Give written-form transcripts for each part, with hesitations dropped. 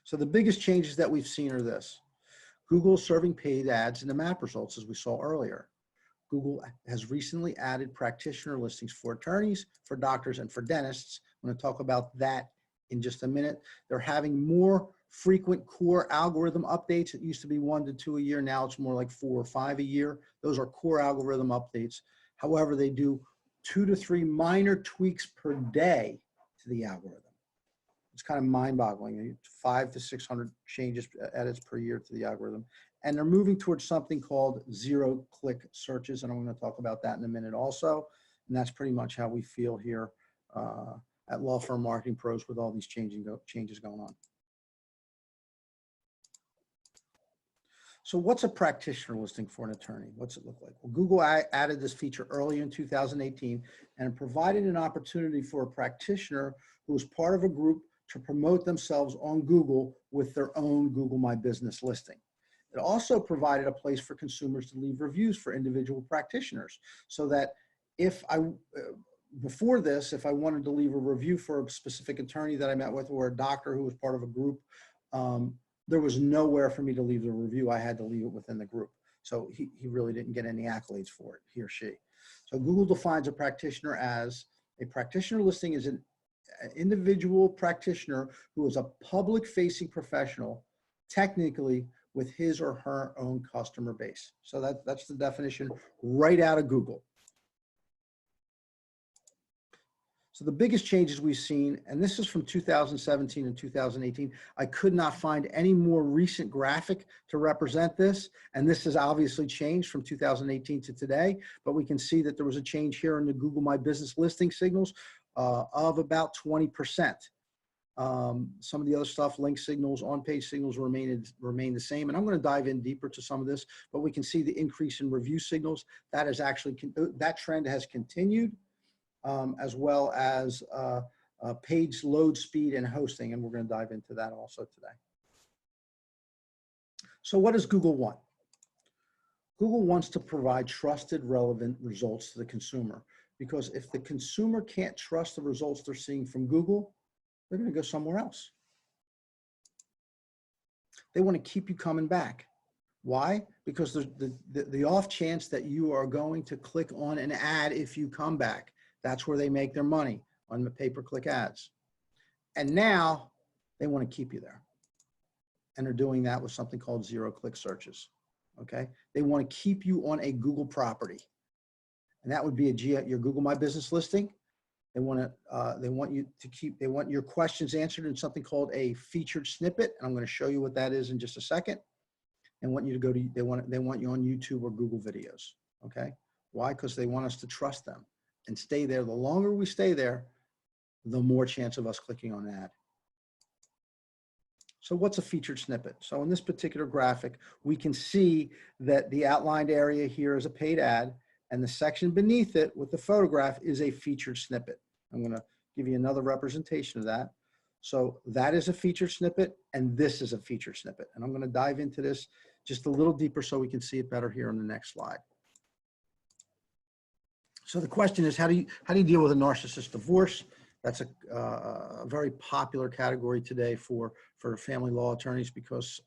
So the biggest changes that we've seen are this. Google serving paid ads in the map results, as we saw earlier. Google has recently added practitioner listings for attorneys, for doctors, and for dentists. I'm going to talk about that in just a minute. They're having more frequent core algorithm updates. It used to be 1 to 2 a year. Now it's more like 4 or 5 a year. Those are core algorithm updates. However, they do 2 to 3 minor tweaks per day to the algorithm. It's kind of mind-boggling. 500 to 600 changes, edits per year to the algorithm. And they're moving towards something called zero-click searches, and I'm going to talk about that in a minute also. And that's pretty much how we feel here at Law Firm Marketing Pros with all these changes going on. So what's a practitioner listing for an attorney? What's it look like? Well, Google added this feature early in 2018 and provided an opportunity for a practitioner who was part of a group to promote themselves on Google with their own Google My Business listing. It also provided a place for consumers to leave reviews for individual practitioners, so that before this, if I wanted to leave a review for a specific attorney that I met with or a doctor who was part of a group, there was nowhere for me to leave the review. I had to leave it within the group. So he really didn't get any accolades for it, he or she. So Google defines a practitioner as a practitioner listing is an individual practitioner who is a public-facing professional, technically with his or her own customer base. So that's the definition right out of Google. So the biggest changes we've seen, and this is from 2017 and 2018, I could not find any more recent graphic to represent this. And this has obviously changed from 2018 to today, but we can see that there was a change here in the Google My Business listing signals of about 20%. Some of the other stuff, link signals, on-page signals remain the same. And I'm going to dive in deeper to some of this, but we can see the increase in review signals. That is actually, that trend has continued. As well as page load speed and hosting, and we're going to dive into that also today. So what does Google want? Google wants to provide trusted, relevant results to the consumer, because if the consumer can't trust the results they're seeing from Google, they're going to go somewhere else. They want to keep you coming back. Why? Because there's the off chance that you are going to click on an ad if you come back. That's where they make their money, on the pay-per-click ads. And now they want to keep you there. And they're doing that with something called zero-click searches, okay? They want to keep you on a Google property. And that would be your Google My Business listing. They want your questions answered in something called a featured snippet. And I'm going to show you what that is in just a second. And want you to go to, they want you on YouTube or Google videos, okay? Why? Because they want us to trust them and stay there. The longer we stay there, the more chance of us clicking on an ad. So what's a featured snippet? So in this particular graphic, we can see that the outlined area here is a paid ad, and the section beneath it with the photograph is a featured snippet. I'm going to give you another representation of that. So that is a featured snippet, and this is a featured snippet. And I'm going to dive into this just a little deeper so we can see it better here on the next slide. So the question is, how do you deal with a narcissist divorce? That's a very popular category today for family law attorneys, because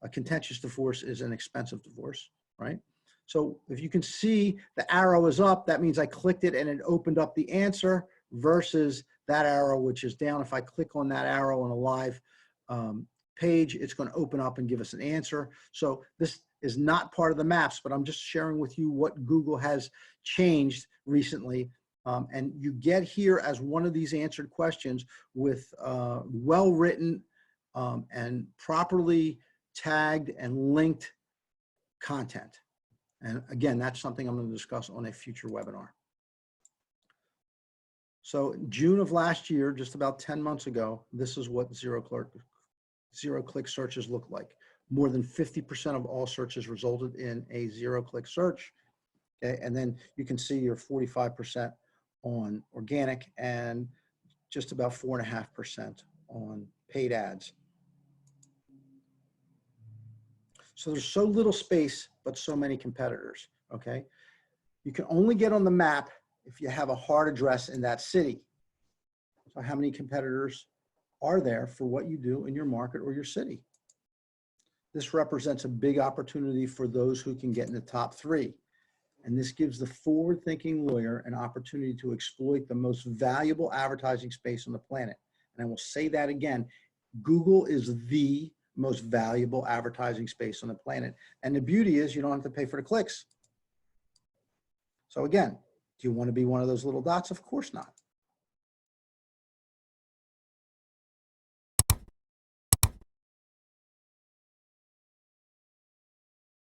a contentious divorce is an expensive divorce, right? So if you can see the arrow is up, that means I clicked it and it opened up the answer, versus that arrow, which is down. If I click on that arrow on a live page, it's going to open up and give us an answer. So this is not part of the maps, but I'm just sharing with you what Google has changed recently. And you get here as one of these answered questions with well-written and properly tagged and linked content. And again, that's something I'm going to discuss on a future webinar. So June of last year, just about 10 months ago, this is what zero-click searches look like. More than 50% of all searches resulted in a zero-click search. Okay, and then you can see your 45% on organic and just about 4.5% on paid ads. So there's so little space, but so many competitors, okay? You can only get on the map if you have a hard address in that city. So how many competitors are there for what you do in your market or your city. This represents a big opportunity for those who can get in the top 3. And this gives the forward-thinking lawyer an opportunity to exploit the most valuable advertising space on the planet. And I will say that again, Google is the most valuable advertising space on the planet. And the beauty is you don't have to pay for the clicks. So again, do you want to be one of those little dots? Of course not.